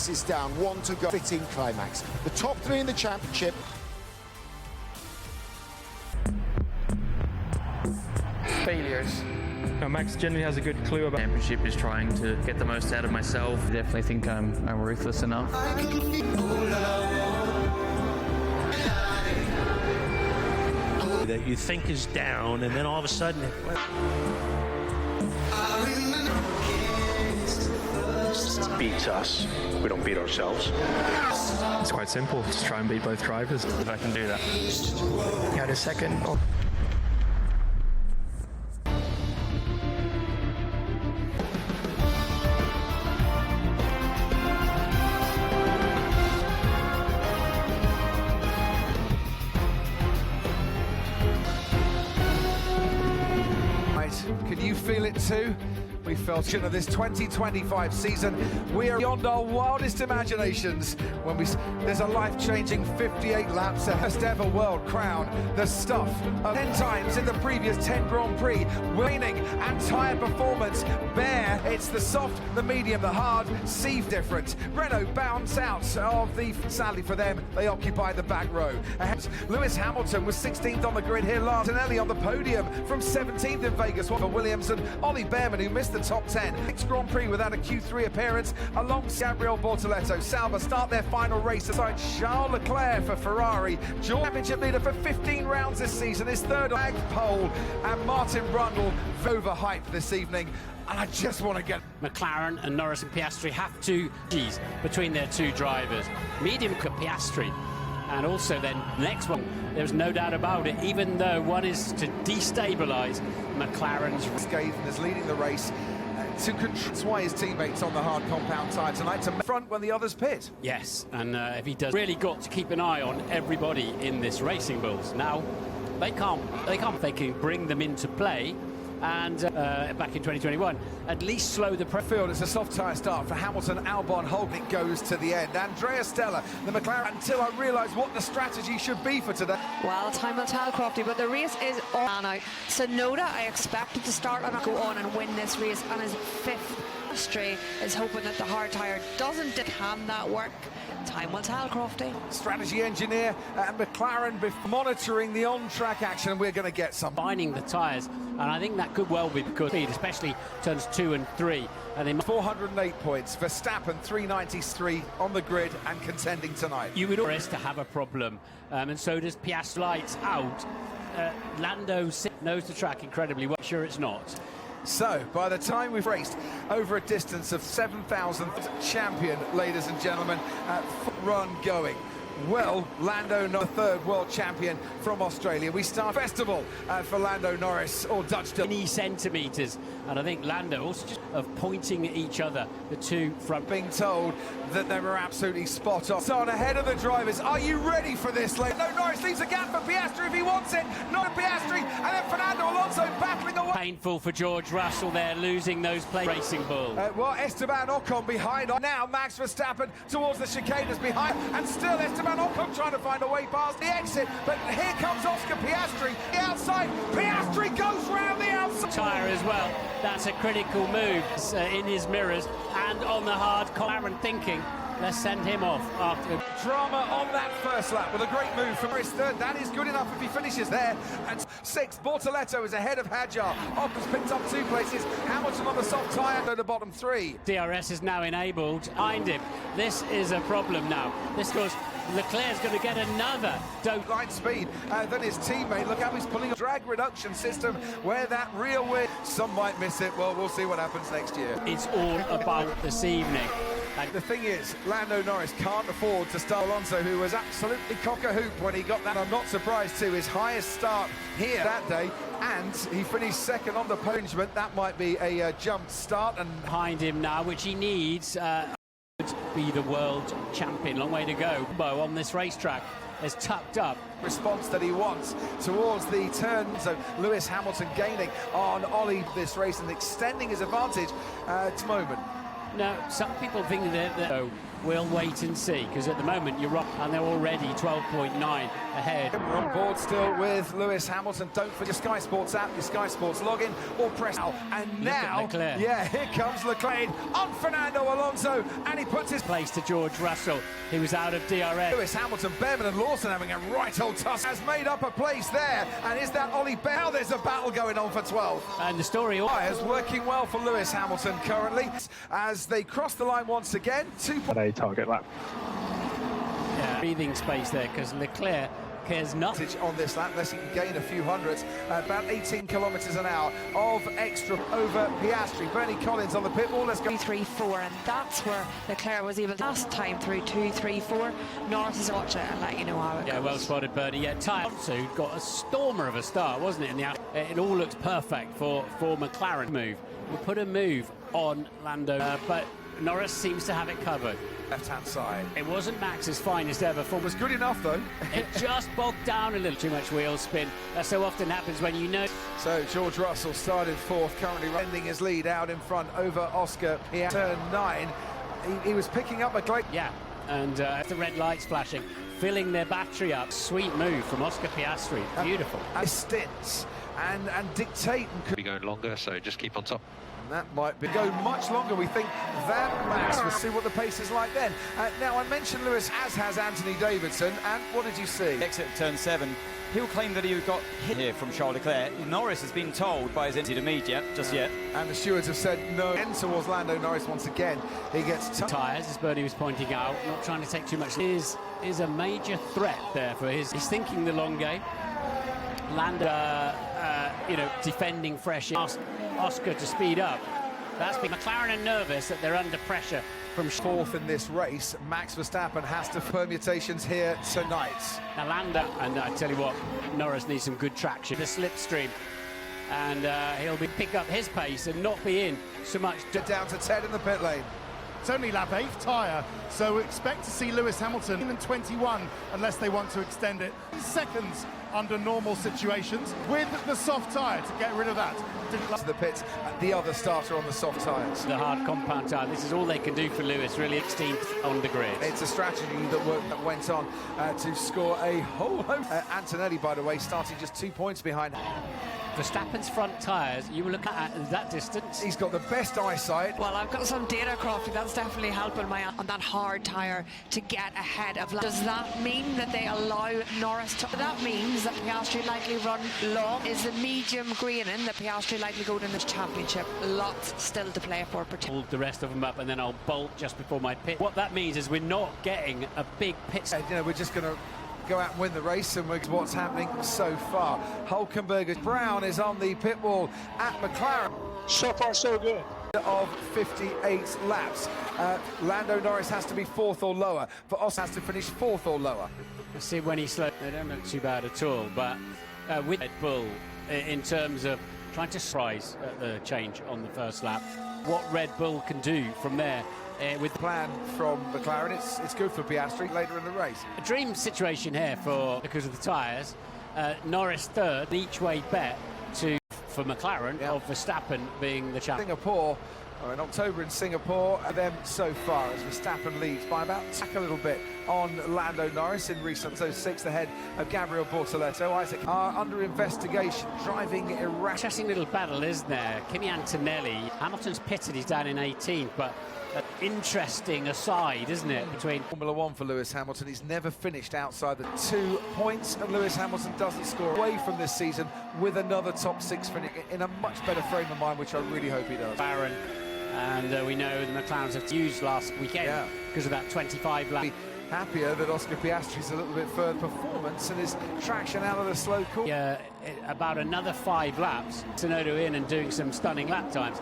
races down, 1 to go. Fitting climax. The top 3 in the championship. Failures. Max generally has a good clue about championship is trying to get the most out of myself. I definitely think I'm ruthless enough. That you think is down, and then all of a sudden beats us. We don't beat ourselves. It's quite simple. Just try and beat both drivers. If I can do that. Got a second. Oh. Can you feel it too? We felt in this 2025 season. We are beyond our wildest imaginations when there's a life-changing 58 laps, a first ever world crown, the stuff of 10 times in the previous 10 Grand Prix, winning and tyre performance bare. It's the soft, the medium, the hard, Steve different. Renault bounce out of the, sadly for them, they occupy the back row. Lewis Hamilton was 16th on the grid here last, and Ellie on the podium from 17th in Vegas. One for Williams and Ollie Behrman, who missed the top 10. 6 Grand Prix without a Q3 appearance, alongside Gabriel Bortoleto. Sauber start their final race aside Charles Leclerc for Ferrari. Championship leader for 15 rounds this season, his third ag pole, and Martin Brundle overhyped this evening. And I just want to get McLaren and Norris and Piastri have to G's between their two drivers. Medium cut Piastri. And also then, next one, there's no doubt about it, even though one is to destabilise McLaren's... Scaven is leading the race to control. That's why his teammates on the hard compound tyre tonight to front when the others pit. Yes, and if he does, really got to keep an eye on everybody in this Racing Bulls. Now, they can bring them into play. And back in 2021, at least slow the field. It's a soft tyre start for Hamilton, Albon, Hulk. It goes to the end. Andrea Stella, the McLaren, until I realised what the strategy should be for today. Well, time will tell, Crofty, but the race is on out. Sonoda, I expected to start and go on and win this race, and his 5th stray is hoping that the hard tyre doesn't. Can that work? Time will tell, Crofty. Strategy engineer and McLaren monitoring the on-track action. We're going to get some. Binding the tyres, and I think that could well be because speed, especially turns 2 and 3. And they 408 points. Verstappen 393 on the grid and contending tonight. You would always to have a problem, and so does Piastri. Lights out. Lando knows the track incredibly well. Sure, it's not. So, by the time we've raced over a distance of 7,000, champion, ladies and gentlemen, run going. Well, Lando, the 3rd world champion from Australia. We start festival for Lando Norris, or Dutch. Many centimetres, and I think Lando also just of pointing at each other, the two front. Being told that they were absolutely spot on. So on ahead of the drivers, are you ready for this? No, Norris leaves a gap for Piastri if he wants it. Not Piastri, and then Fernando Alonso battling away. Painful for George Russell there, losing those plays. Racing Bull. Well, Esteban Ocon behind. Now Max Verstappen towards the chicanes behind, and still Esteban Ocon trying to find a way past the exit. But here comes Oscar Piastri, the outside. Piastri goes round the outside. Tyre as well. That's a critical move in his mirrors and on the hard McLaren thinking, let's send him off after. Drama on that first lap with a great move from his 3rd. That is good enough if he finishes there. And 6th, Bortoleto is ahead of Hadjar. Ocon's picked up 2 places. Hamilton on the soft tyre to the bottom 3. DRS is now enabled behind him. This is a problem now. This goes. Leclerc's going to get another light speed than his teammate. Look how he's pulling a drag reduction system where that rear wheel. Some might miss it. Well, we'll see what happens next year. It's all about this evening. The thing is, Lando Norris can't afford to start Alonso, who was absolutely cock-a-hoop when he got that. I'm not surprised too. His highest start here that day, and he finished 2nd on the punishment. That might be a jump start. And behind him now, which he needs. Be the world champion. Long way to go. Bo on this racetrack is tucked up. Response that he wants towards the turn. So Lewis Hamilton gaining on Ollie this race and extending his advantage at the moment. Now, some people think that We'll wait and see, because at the moment you're right, and they're already 12.9 ahead. We're on board still with Lewis Hamilton. Don't forget your Sky Sports app, your Sky Sports login, or press now. And now, yeah, here comes Leclerc on Fernando Alonso, and he puts his place to George Russell. He was out of DRS. Lewis Hamilton, Bevan and Lawson having a right old tussle, has made up a place there. And is that Ollie Bell? There's a battle going on for 12. And the story is working well for Lewis Hamilton currently as they cross the line once again. Target lap. Yeah, breathing space there, because Leclerc cares nothing on this lap unless he can gain a few hundreds. About 18 kilometres an hour of extra over Piastri. Bernie Collins on the pit wall. Let's go. 3-4, and that's where Leclerc was able to last time through 2-3-4. Norris is watch it and let you know how it goes. Well spotted, Bernie. Yeah, Alonso got a stormer of a start, wasn't it? In the it all looks perfect for McLaren move. We'll put a move on Lando, but Norris seems to have it covered. Left-hand side. It wasn't Max's finest ever form. Was good enough though. It just bogged down a little. Too much wheel spin. That so often happens when you know. So George Russell started fourth, currently ending his lead out in front over Oscar Piastri. Turn 9. He was picking up a great. Yeah, and the red lights flashing, filling their battery up. Sweet move from Oscar Piastri. Beautiful. And stints and dictate and could be going longer, so just keep on top. And that might go much longer, we think, than Max. We'll see what the pace is like then. Now, I mentioned Lewis, as has Anthony Davidson, and what did you see? Exit turn 7. He'll claim that he got hit here from Charles Leclerc. Norris has been told by his intermediate just yet. And the stewards have said no. And towards Lando Norris once again. He gets tyres, as Bernie was pointing out, not trying to take too much. Is a major threat there for his. He's thinking the long game. Lando, defending fresh. Asked Oscar to speed up. That's been McLaren are nervous that they're under pressure from fourth in this race. Max Verstappen has to permutations here tonight. Now Lando, and I tell you what, Norris needs some good traction. The slipstream, and he'll pick up his pace and not be in so much. Down to 10 in the pit lane. It's only lap 8 tyre, so expect to see Lewis Hamilton in 21 unless they want to extend it. Seconds under normal situations with the soft tyre to get rid of that. To the pits, the other starter on the soft tyres. The hard compound tyre. This is all they can do for Lewis, really. 16th on the grid. It's a strategy that went on to score a whole host. Antonelli, by the way, starting just 2 points behind. Verstappen's front tyres, you were looking at that distance. He's got the best eyesight. Well, I've got some data, Crofty. That's definitely helping on that hard tyre to get ahead of. Does that mean that they allow Norris to? That means that Piastri likely run long. Is the medium green in that Piastri likely go to this championship? Lots still to play for. Hold the rest of them up, and then I'll bolt just before my pit. What that means is we're not getting a big pit. We're just going to go out and win the race, and what's happening so far. Hulkenberg Brown is on the pit wall at McLaren. So far, so good. Of 58 laps. Lando Norris has to be fourth or lower. For Oscar has to finish fourth or lower. Let's see when he slowed. They don't look too bad at all, but with Red Bull, in terms of trying to surprise the change on the first lap, what Red Bull can do from there. With the plan from McLaren, it's good for Piastri later in the race. A dream situation here because of the tyres. Norris third, each way bet for McLaren of Verstappen being the champion. Singapore, or in October in Singapore, and then so far as Verstappen leads by about a little bit on Lando Norris in recent, so 6th ahead of Gabriel Bortoletto. Isaac are under investigation, driving irrational. Interesting little battle, isn't there? Kimi Antonelli, Hamilton's pitted, he's down in 18th, but an interesting aside, isn't it, between Formula One for Lewis Hamilton. He's never finished outside the 2 points, and Lewis Hamilton doesn't score away from this season with another top 6 finish in a much better frame of mind, which I really hope he does. Baron, and we know the McLarens have used last weekend because of that 25 lap. Happier that Oscar Piastri's a little bit further performance and his traction out of the slow course. Yeah, about another 5 laps. Tsunoda in and doing some stunning lap times.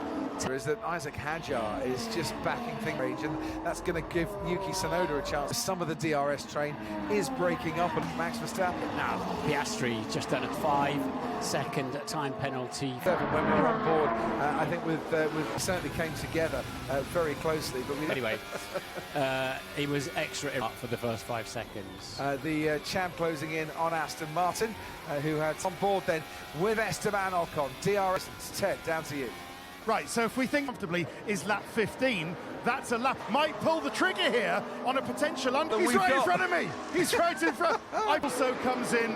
Is that Isaac Hadjar is just backing things range, and that's going to give Yuki Tsunoda a chance. Some of the DRS train is breaking up, and Max Verstappen. Now, Piastri just done a 5-second time penalty. When we were on board, I think we certainly came together very closely. But anyway, he was extra for the first 5 seconds. The champ closing in on Aston Martin, who had on board then with Esteban Ocon. DRS, Ted, down to you. Right, so if we think comfortably is lap 15, That's a lap. Might pull the trigger here on a potential under. He's right in front of me. He's right in front. Also comes in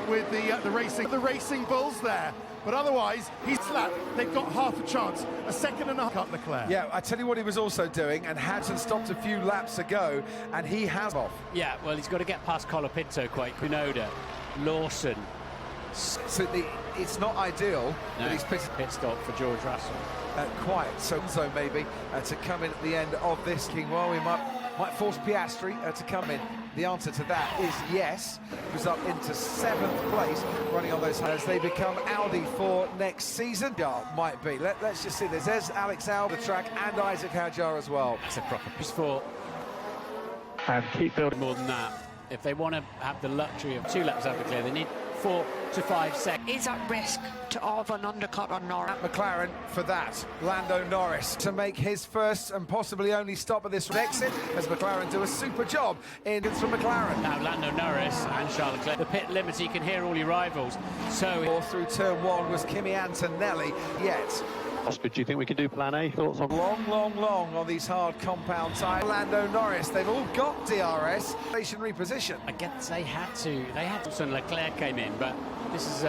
with the racing bulls there. But otherwise, he's flat. They've got half a chance. A second and a half. Cut Leclerc. Yeah, I tell you what he was also doing, and Hadson stopped a few laps ago, and he has off. Yeah, well, he's got to get past Colapinto quite. Kunoda, Lawson. So it's not ideal, no, but he's pit stop for George Russell. Quiet, so maybe to come in at the end of this King. Well, we might force Piastri to come in. The answer to that is yes. He was up into 7th place, running on those as they become Audi for next season. Yeah, might be. Let's just see. There's Alex Albon the track and Isaac Hadjar as well. That's a proper piece for. And keep building. More than that, if they want to have the luxury of 2 laps after clear, they need 4 to 5 seconds. Is at risk of an undercut on Norris. McLaren for that. Lando Norris to make his first and possibly only stop at this exit as McLaren do a super job in from McLaren. Now Lando Norris and Charles Leclerc. The pit limits, you can hear all your rivals. So through turn 1 was Kimi Antonelli yet. Oscar, do you think we can do plan A? Thoughts on long on these hard compound tyres. Lando Norris, they've all got DRS stationary position. I guess they had to. So Leclerc came in, but this is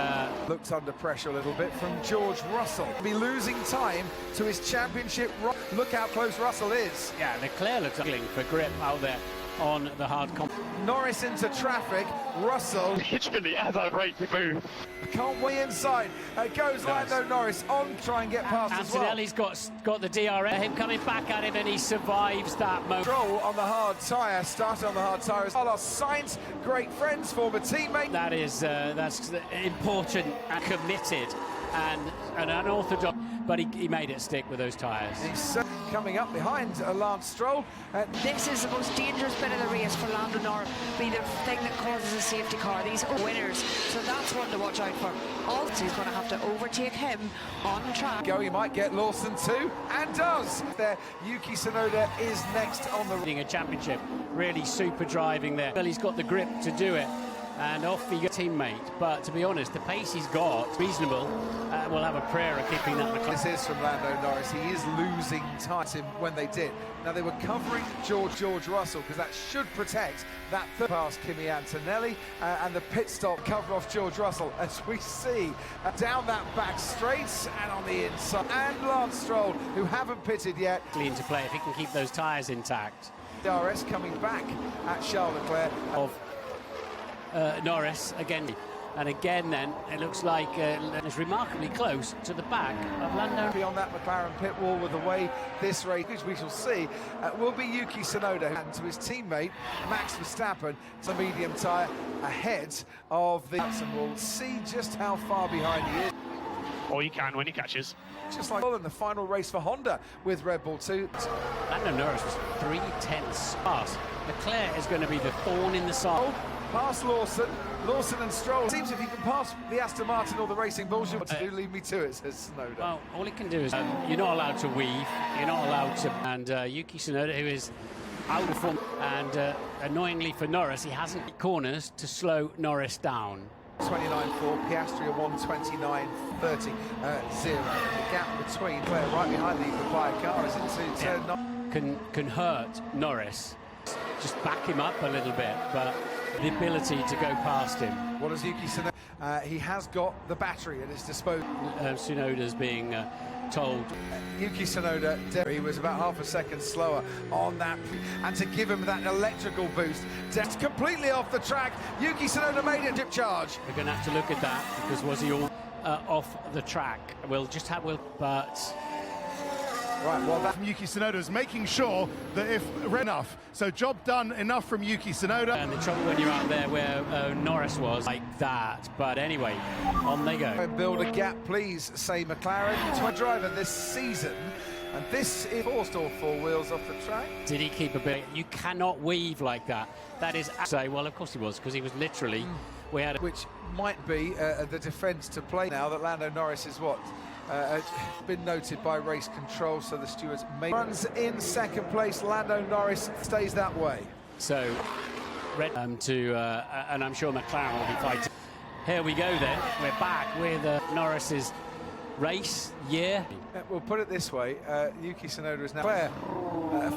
looked under pressure a little bit from George Russell. Be losing time to his championship. Look how close Russell is. Yeah, Leclerc looks struggling for grip out there on the hard comp. Norris into traffic. Russell. literally as I break the move. Can't way inside. Goes Lando Norris on, try and get past as well. Antonelli's got the DRS. Him coming back at him, and he survives that moment. Control on the hard tyre. Started on the hard tyre. Carlos Sainz, great friends, former teammate. That is that's important and committed and unorthodox. But he made it stick with those tyres. He's coming up behind Lance Stroll. This is the most dangerous bit of the race for Lando Norris. Be the thing that causes a safety car. These are winners, so that's one to watch out for. Also, he's going to have to overtake him on track. He might get Lawson too, and does. There, Yuki Tsunoda is next on the. A championship, really super driving there. Well, he's got the grip to do it. And off he goes, teammate. But to be honest, the pace he's got, reasonable. We'll have a prayer of keeping that. This is from Lando Norris. He is losing time when they did. Now they were covering George Russell because that should protect that third pass Kimi Antonelli and the pit stop cover off George Russell as we see down that back straight and on the inside. And Lance Stroll, who haven't pitted yet. Into play if he can keep those tyres intact. DRS coming back at Charles Leclerc. Of Norris again, and again then it looks like it's remarkably close to the back of Lando. Beyond that McLaren pit wall with the way this race, which we shall see, will be Yuki Tsunoda and to his teammate Max Verstappen. It's a medium tyre ahead of the and we'll see just how far behind he is. Or you can when he catches. Just like in the final race for Honda with Red Bull 2. Lando Norris was 3/10 past. Leclerc is going to be the thorn in the side. Past Lawson and Stroll. Seems if you can pass the Aston Martin or the Racing Bulls, what to do, leave me to it, says Tsunoda. Well, all he can do is, you're not allowed to weave, you're not allowed to, and Yuki Tsunoda, who is out of form, and annoyingly for Norris, he hasn't corners to slow Norris down. 29.4, Piastri a 1:29.30, 0. The gap between where right behind the quiet car is into turn 9. Can hurt Norris, just back him up a little bit, but the ability to go past him. What does Yuki Tsunoda? He has got the battery at his disposal. Tsunoda's being told. Yuki Tsunoda, he was about half a second slower on that, and to give him that electrical boost, just completely off the track. Yuki Tsunoda made a dip charge. We're going to have to look at that because was he all off the track? But. Right, well, that from Yuki Tsunoda is making sure that if enough, so job done enough from Yuki Tsunoda. And the trouble when you're out there where Norris was like that, but anyway, on they go. And build a gap, please, say McLaren. To a driver this season, and this is forced all 4 wheels off the track. Did he keep a bit? You cannot weave like that. That is say, well, of course he was, because he was literally. We had which might be the defence to play now that Lando Norris is what. Been noted by race control, so the stewards may runs in second place. Lando Norris stays that way. So, and I'm sure McLaren will be fighting. Here we go then. We're back with Norris's race, year. We'll put it this way, Yuki Tsunoda is now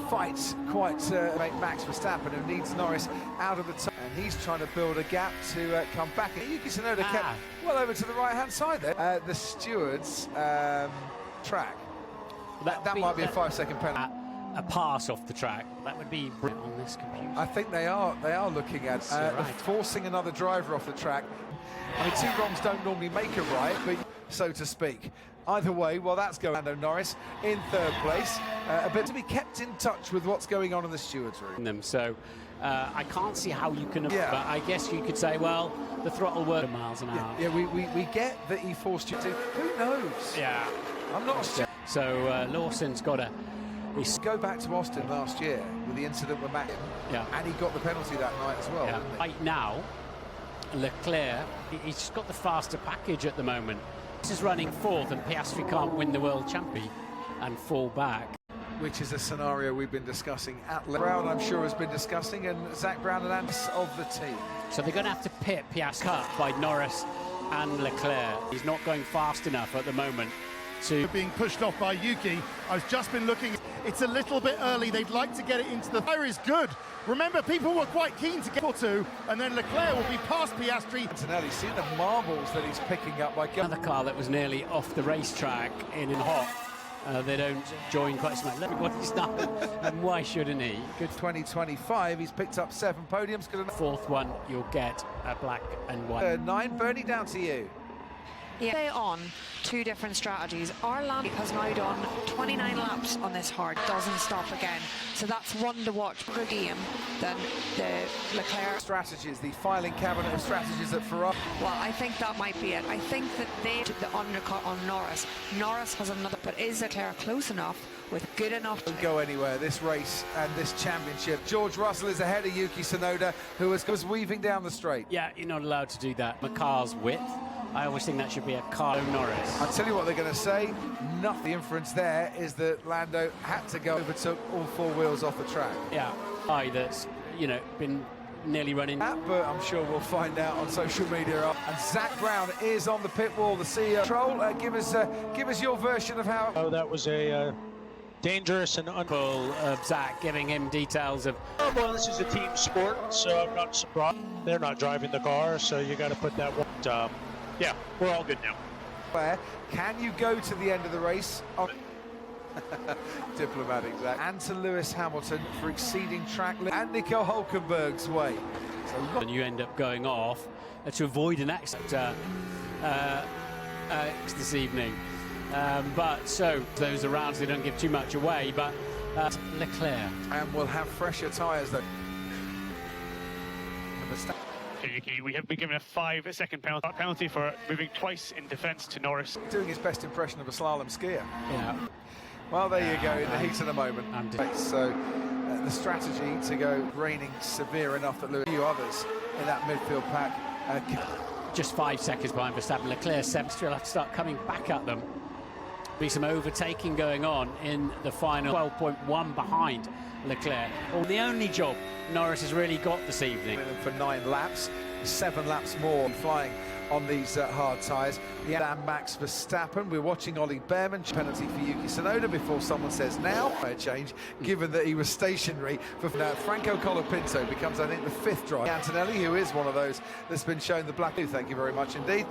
fights quite to make Max Verstappen, who needs Norris out of the top, and he's trying to build a gap to come back. And Yuki Tsunoda kept well over to the right-hand side there. The stewards track. That might be a 5-second penalty. A pass off the track. That would be on this computer. I think they are looking at forcing another driver off the track. I mean, two wrongs don't normally make a right, but so to speak. Either way, well, that's going Lando Norris in third place. A bit to be kept in touch with what's going on in the stewards' room. So I can't see how you can. But I guess you could say, well, the throttle worked miles an hour. Yeah, we get that he forced you to. Who knows? Yeah, I'm not sure. So Lawson's got to. Go back to Austin last year with the incident with Max, and he got the penalty that night as well. Didn't he? Right now, Leclerc, he's got the faster package at the moment. This is running fourth, and Piastri can't win the world champion and fall back. Which is a scenario we've been discussing at Brown, I'm sure, has been discussing, and Zach Brown and Ants of the team. So they're going to have to pit Piastri cut by Norris and Leclerc. He's not going fast enough at the moment. Being pushed off by Yuki. I've just been looking. It's a little bit early. They'd like to get it into the fire is good. Remember, people were quite keen to get to, and then Leclerc will be past Piastri. Antonelli, see the marbles that he's picking up by another car that was nearly off the racetrack in hot. They don't join quite so much. Everybody's done, and why shouldn't he? Good 2025. He's picked up 7 podiums. Fourth one, you'll get a black and white. 9, Bernie, down to you. Yeah, they on 2 different strategies. Arlan has now done 29 laps on this hard, doesn't stop again. So that's one to watch for the game than the Leclerc. Strategies, the filing cabinet of strategies at Ferrari. Well, I think that might be it. I think that they took the undercut on Norris. Norris has another, but is Leclerc close enough with good enough? Don't go anywhere, this race and this championship. George Russell is ahead of Yuki Tsunoda, who was weaving down the straight. Yeah, you're not allowed to do that. The car's width. I always think that should be a car. Norris. I'll tell you what they're going to say. Nothing. The inference there is that Lando had to go, overtook all 4 wheels off the track. Yeah, that's been nearly running. But I'm sure we'll find out on social media. And Zach Brown is on the pit wall. The CEO. Troll, give us your version of how. Oh, that was a dangerous and unfull of Zach giving him details of. Oh, well, this is a team sport, so I'm not surprised. They're not driving the car, so you got to put that one. Yeah, we're all good now. Where can you go to the end of the race? Diplomatic, Zach. And to Lewis Hamilton for exceeding track limit and Nico Hulkenberg's way. So and you end up going off to avoid an accident this evening. But so those around, they don't give too much away. But Leclerc. And we'll have fresher tyres though. We have been given a 5-second penalty for moving twice in defence to Norris. Doing his best impression of a slalom skier. Yeah. Well, there you go, in the heat of the moment. So the strategy to go raining severe enough that Lewis, a few others in that midfield pack. Just 5 seconds behind Verstappen. Leclerc, still have to start coming back at them. Be some overtaking going on in the final. 12.1 behind Leclerc. Well, the only job Norris has really got this evening. For 9 laps, 7 laps more flying on these hard tyres. And Max Verstappen. We're watching Ollie Behrman. Penalty for Yuki Tsunoda before someone says now. A change, given that he was stationary. For Franco Colapinto becomes, I think, the 5th driver. Antonelli, who is one of those that's been shown the black. Thank you very much indeed.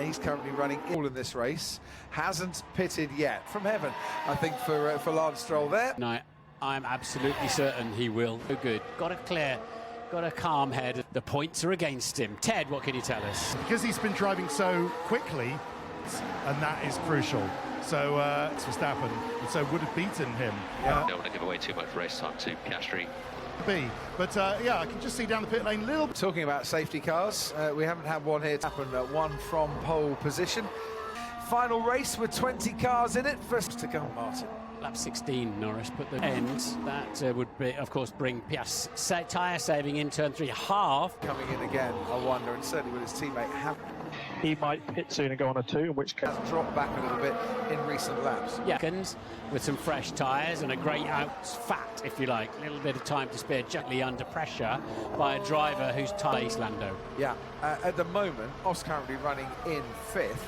He's currently running all in this race. Hasn't pitted yet. From heaven, I think, for Lance Stroll there. No, I'm absolutely certain he will. So good. Got a clear. Got a calm head. The points are against him. Ted, what can you tell us? Because he's been driving so quickly, and that is crucial. So it's Verstappen, and so would have beaten him. Don't want to give away too much race time to Piastri. But yeah, I can just see down the pit lane little. Talking about safety cars, we haven't had one here to happen. One from pole position. Final race with 20 cars in it. First to go, Martin. Lap 16, Norris put the end. That would, be, of course, bring Piastri tyre saving in turn 3 half. Coming in again, I wonder, and certainly with his teammate he might pit soon and go on a 2, in which case dropped back a little bit in recent laps. Yeah, with some fresh tyres and a great out fat, if you like. A little bit of time to spare gently under pressure by a driver who's tyre Lando. Yeah, at the moment, Os currently running in 5th.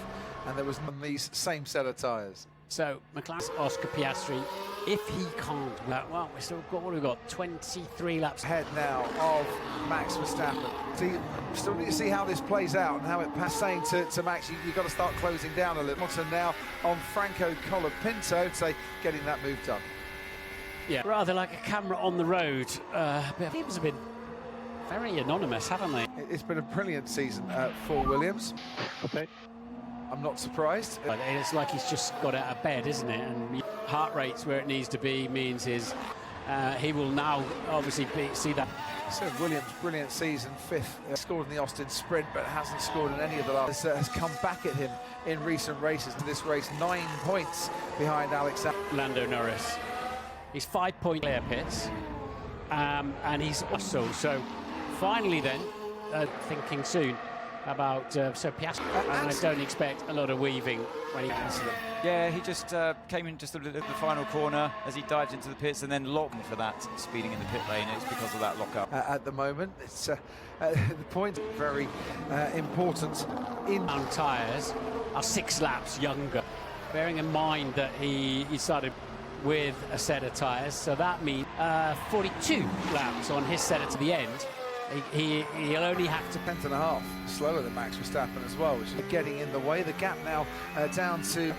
and there was on these same set of tyres. So McLaren, Oscar Piastri, if he can't, well, we've still got, what have we got, 23 laps ahead now of Max Verstappen. Still need to see how this plays out and how it passes. Saying to Max, you've got to start closing down a little. So now on Franco Colapinto, say getting that move done. Yeah, rather like a camera on the road. Teams have been very anonymous, haven't they? It's been a brilliant season for Williams. Okay. I'm not surprised. It's like he's just got out of bed, isn't it? And heart rate's where it needs to be, means he will now obviously see that. So Williams, brilliant season, 5th. Scored in the Austin Sprint, but hasn't scored in any of the last. Has come back at him in recent races. To this race, 9 points behind Alexander. Lando Norris. He's 5 point clear pits, and he's also so. Finally, then, thinking soon about Piastri, and I don't expect a lot of weaving when he gets to them. Yeah, he just came in just at the final corner as he dived into the pits and then locked for that speeding in the pit lane. It's because of that lock-up. At the moment, it's the point very important. On tyres are 6 laps younger, bearing in mind that he started with a set of tyres, so that means 42 laps on his set to the end. He'll only have to 10.5 slower than Max Verstappen as well, which is getting in the way. The gap now down to,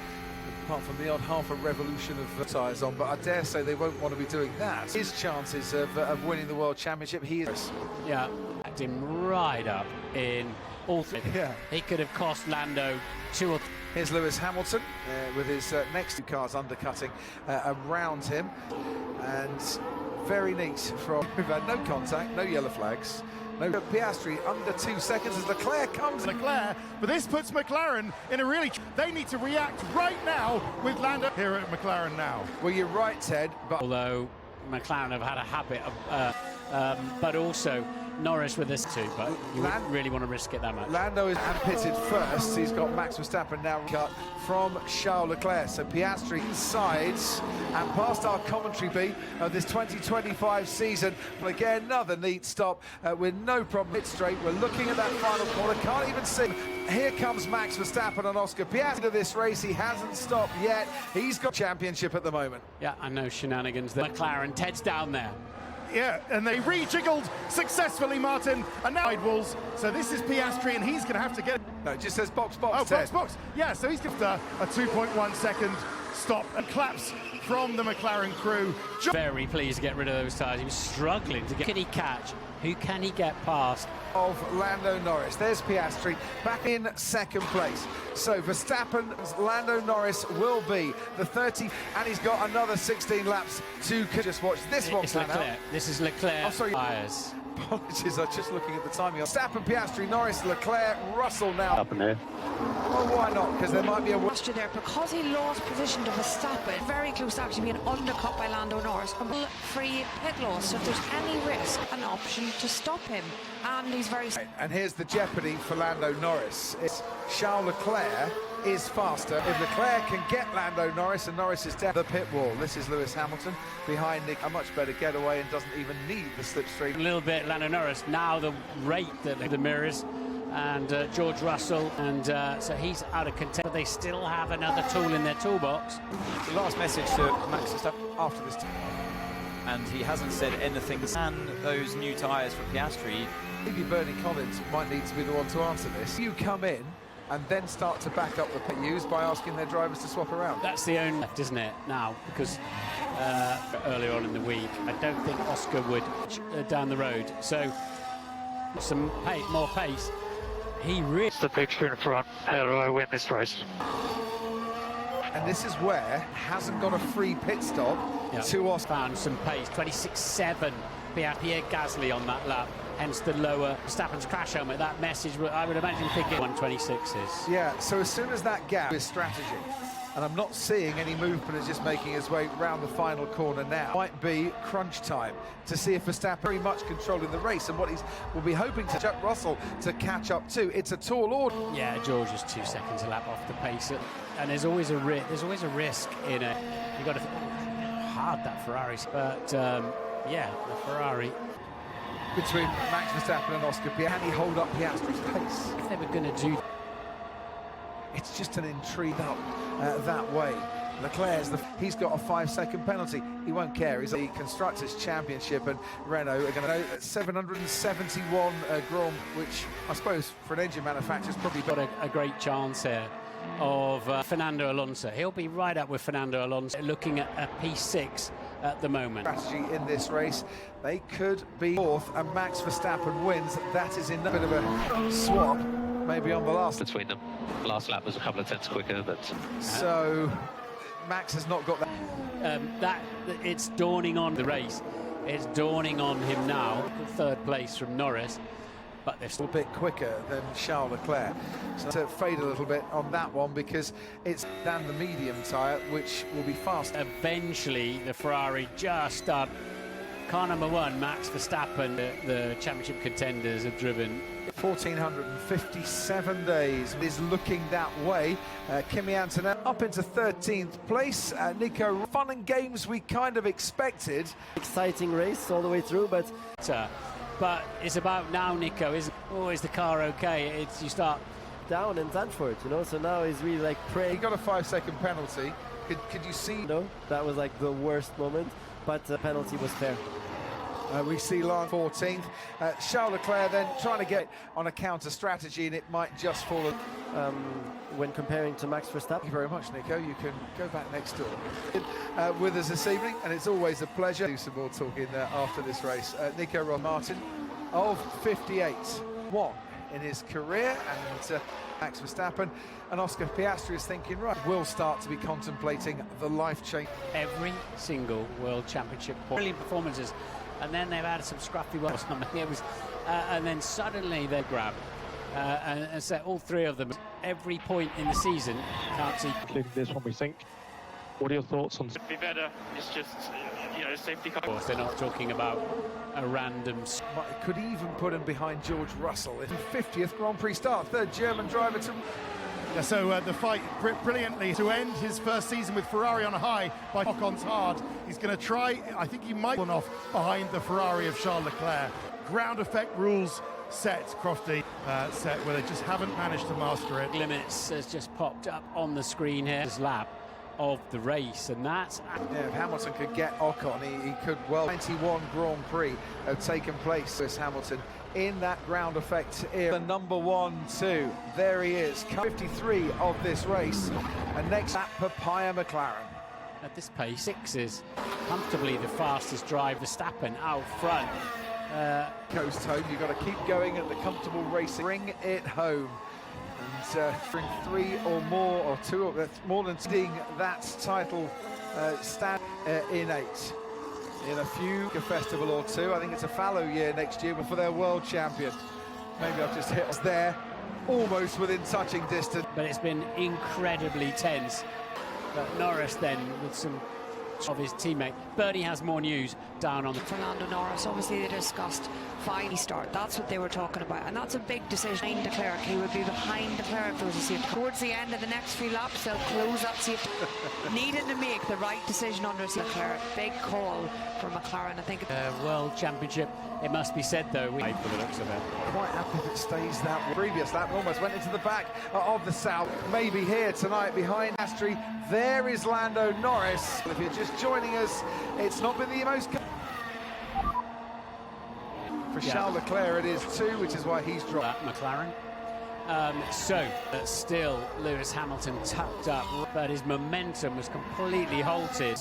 apart from the odd half a revolution of tyres on, but I dare say they won't want to be doing that. His chances of winning the World Championship, he is. Yeah, backed him right up in all 3. Yeah. He could have cost Lando 2 or 3. Here's Lewis Hamilton with his next 2 cars undercutting around him, and very neat from. We've had no contact, no yellow flags, no Piastri under 2 seconds as Leclerc comes. Leclerc, but this puts McLaren in a really. They need to react right now with Lando here at McLaren now. Well, you're right, Ted, but although McLaren have had a habit of, but also Norris with this too, but you wouldn't really want to risk it that much. Lando is pitted first. He's got Max Verstappen now cut from Charles Leclerc. So Piastri inside and past our commentary beat of this 2025 season. Well, again, another neat stop with no problem. Hit straight. We're looking at that final corner. Can't even see. Here comes Max Verstappen and Oscar Piastri to this race. He hasn't stopped yet. He's got championship at the moment. Yeah, I know shenanigans. The McLaren, Ted's down there. Yeah, and they rejiggled successfully, Martin, and now sidewalls. So this is Piastri, and he's going to have to get. No, it just says box. Oh, box. Yeah, so he's got a 2.1 second stop and claps from the McLaren crew. Very pleased to get rid of those tyres. He was struggling to get. Can he catch? Who can he get past? Of Lando Norris. There's Piastri back in 2nd place. So Verstappen's Lando Norris will be the 30, and he's got another 16 laps to just watch this one. It's Leclerc. Out. This is Leclerc. Oh, sorry. Tyres. Apologies, I'm just looking at the timing. Verstappen, Piastri, Norris, Leclerc, Russell now. Up in there. Well, why not? Because there might be a Question there because he lost position to Verstappen, very close to actually being undercut by Lando Norris, and free pit loss. So if there's any risk, an option to stop him, and he's very. And here's the jeopardy for Lando Norris. It's Charles Leclerc is faster. If Leclerc can get Lando Norris, and Norris is down the pit wall. This is Lewis Hamilton behind Nick. A much better getaway and doesn't even need the slipstream. A little bit Lando Norris. Now the rate that the mirrors. And George Russell, and so he's out of contention. They still have another tool in their toolbox. The last message to Max Verstappen after this, and he hasn't said anything. And those new tyres for Piastri. Maybe Bernie Collins might need to be the one to answer this. You come in and then start to back up the pit use by asking their drivers to swap around. That's the only left, isn't it, now? Because earlier on in the week, I don't think Oscar would down the road. So some more pace. He really. It's the picture in front. How do I win this race? And this is where hasn't got a free pit stop to Oscar. Found some pace. 26.7. Pierre Gasly on that lap. Hence the lower Verstappen's crash helmet. That message, I would imagine, thinking 126s. Yeah. So as soon as that gap is strategy. And I'm not seeing any movement. Is just making his way round the final corner now. Might be crunch time to see if Verstappen very much controlling the race and what will be hoping to Chuck Russell to catch up to. It's a tall order. Yeah, George is 2 seconds a lap off the pace, and there's always a risk. There's always a risk in it. You got to hard that Ferrari, but yeah, the Ferrari. Between Max Verstappen and Oscar Piastri, can he hold up Piastri's pace? If they were going to do. it's just an intrigue up that way. Leclerc's he's got a 5-second penalty. He won't care. He's the Constructors' Championship, and Renault are going to go at 771 Grand, which I suppose for an engine manufacturer's probably got a great chance here of Fernando Alonso. He'll be right up with Fernando Alonso, looking at a P6 at the moment. Strategy in this race, they could be fourth, and Max Verstappen wins. That is in a bit of a swap, maybe on the last. Between them, last lap was a couple of tenths quicker, but so Max has not got that. It's dawning on the race. It's dawning on him now. Third place from Norris, but they're still a bit quicker than Charles Leclerc. So to fade a little bit on that one because it's than the medium tyre, which will be fast. Eventually, the Ferrari just start. Car number one, Max Verstappen, the championship contenders have driven 1,457 days. Is looking that way. Kimi Antonelli up into 13th place. Nico, fun and games we kind of expected. Exciting race all the way through, but it's about now, Nico. Is the car okay? It's you start down in Zandvoort, you know. So now he's really like Prix. He got a 5-second penalty. Could you see? No, that was like the worst moment, but the penalty was fair. We see Lance 14th. Charles Leclerc then trying to get on a counter strategy, and it might just fall. When comparing to Max Verstappen. Thank you very much, Nico. You can go back next door with us this evening, and it's always a pleasure. Do some more talking after this race. Nico Martin of 58-1 in his career, and Max Verstappen and Oscar Piastri is thinking, right, we'll start to be contemplating the life change. Every single World Championship, brilliant performances. And then they've had some scruffy work or something. It was, and then suddenly they grab, and so all three of them. Every point in the season, can't see. Including this one, we think. What are your thoughts on? It'd be better. It's just safety car. Of course, they're not talking about a random. Could even put him behind George Russell in 50th Grand Prix start. Third German driver to. So the fight brilliantly to end his first season with Ferrari on a high by Ocon's hard. He's going to try, I think he might run off behind the Ferrari of Charles Leclerc. Ground effect rules set, Crofty set, where they just haven't managed to master it. Limits has just popped up on the screen here. This lap of the race, and that's... Yeah, if Hamilton could get Ocon, he could well. 91 Grand Prix have taken place. Lewis Hamilton in that ground effect era. The number 1-2, there he is, 53 of this race, and next at Papaya McLaren. At this pace, 6 is comfortably the fastest drive. Verstappen out front. Coast home, you've got to keep going at the comfortable racing. Bring it home. And bring 3 or more, or 2, or more than seeing that title stand in 8. In a few, a festival or 2. I think it's a fallow year next year for their world champion. Maybe I've just hit us there, almost within touching distance. But it's been incredibly tense. But Norris then with some of his teammate. Bernie has more news down on the... Fernando Norris, obviously they discussed final start. That's what they were talking about, and that's a big decision. Behind Leclerc, he would be behind Leclerc if there was a safety. Towards the end of the next few laps, they'll close that safety. Needed to make the right decision under Leclerc. Big call for McLaren, I think. World Championship, it must be said though. For the looks of it. Quite happy if it stays that way. Previous lap almost went into the back of the South. Maybe here tonight behind Astri. There is Lando Norris. If you're just joining us, it's not been the most... For Charles Leclerc it is 2, which is why he's dropped. McLaren. Still Lewis Hamilton tucked up, but his momentum was completely halted.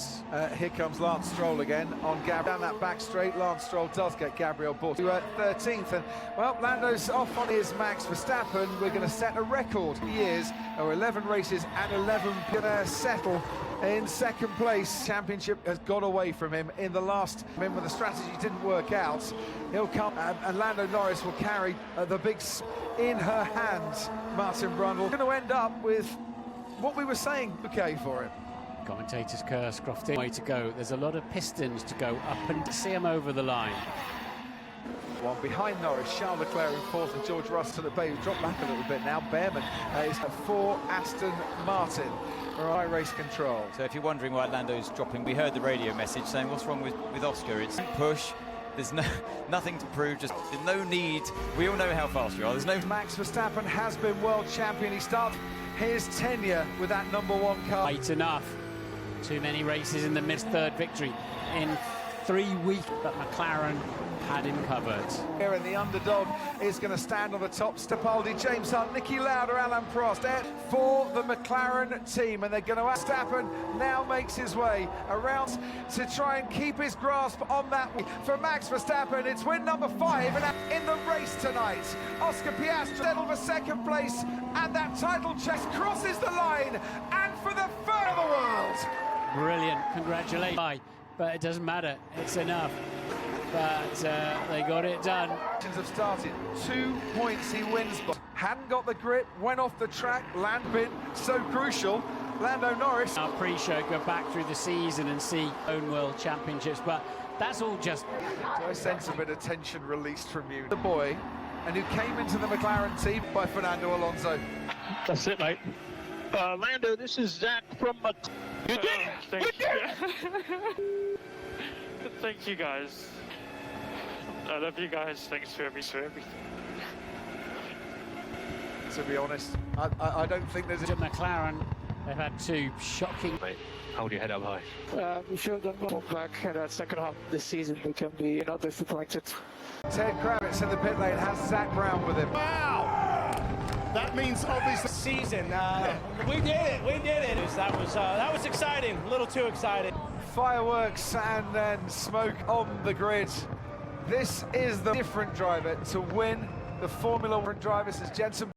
Here comes Lance Stroll again on Gabriel. Down that back straight, Lance Stroll does get Gabriel Bort to 13th. And, well, Lando's off on his Max Verstappen. We're going to set a record for years, 11 races and 11 going to settle in second place. Championship has got away from him in the last. When the strategy didn't work out, he'll come and Lando Norris will carry the big in her hands. Martin Brundle going to end up with what we were saying. Okay for him. Commentators curse Crofty. Way to go. There's a lot of pistons to go up and to see him over the line. One behind Norris, Charles Leclerc in 4th, and George Russell at Bay. Dropped back a little bit now. Behrman is for Aston Martin for iRace Control. So if you're wondering why Lando's dropping, we heard the radio message saying what's wrong with Oscar. It's push. There's nothing to prove, just no need. We all know how fast you are. There's no... Max Verstappen has been world champion. He starts his tenure with that #1 car. Right enough. Too many races in the missed third victory in 3 weeks, but McLaren had him covered. Here, and the underdog is going to stand on the top. Stapaldi, James Hunt, Nicky Lauda, Alain Prost for the McLaren team, and they're going to Verstappen now makes his way around to try and keep his grasp on that. For Max Verstappen, it's win number 5 and in the race tonight. Oscar Piastri settled for second place, and that title chest crosses the line, and for the third of the world. Brilliant, congratulations. But it doesn't matter, it's enough. But they got it done. Have started 2 points he wins, but hadn't got the grip, went off the track, been so crucial. Lando Norris. Our pre-show, go back through the season and see own world championships, but that's all just. So I sense a bit of tension released from you. The boy, and who came into the McLaren team by Fernando Alonso. That's it, mate. Lando, this is Zach from You did it! Thank you. Thank you, guys. I love you guys. Thanks for everything. To be honest, I don't think there's a McLaren. They've had 2 shocking. Mate, hold your head up high. We showed them go back in the second half of the season. We can be disappointed. Ted Kravitz in the pit lane has Zach Brown with him. Wow! That means obviously season. We did it. That was exciting. A little too exciting. Fireworks and then smoke on the grid. This is the different driver to win the Formula 1 driver, says Jensen.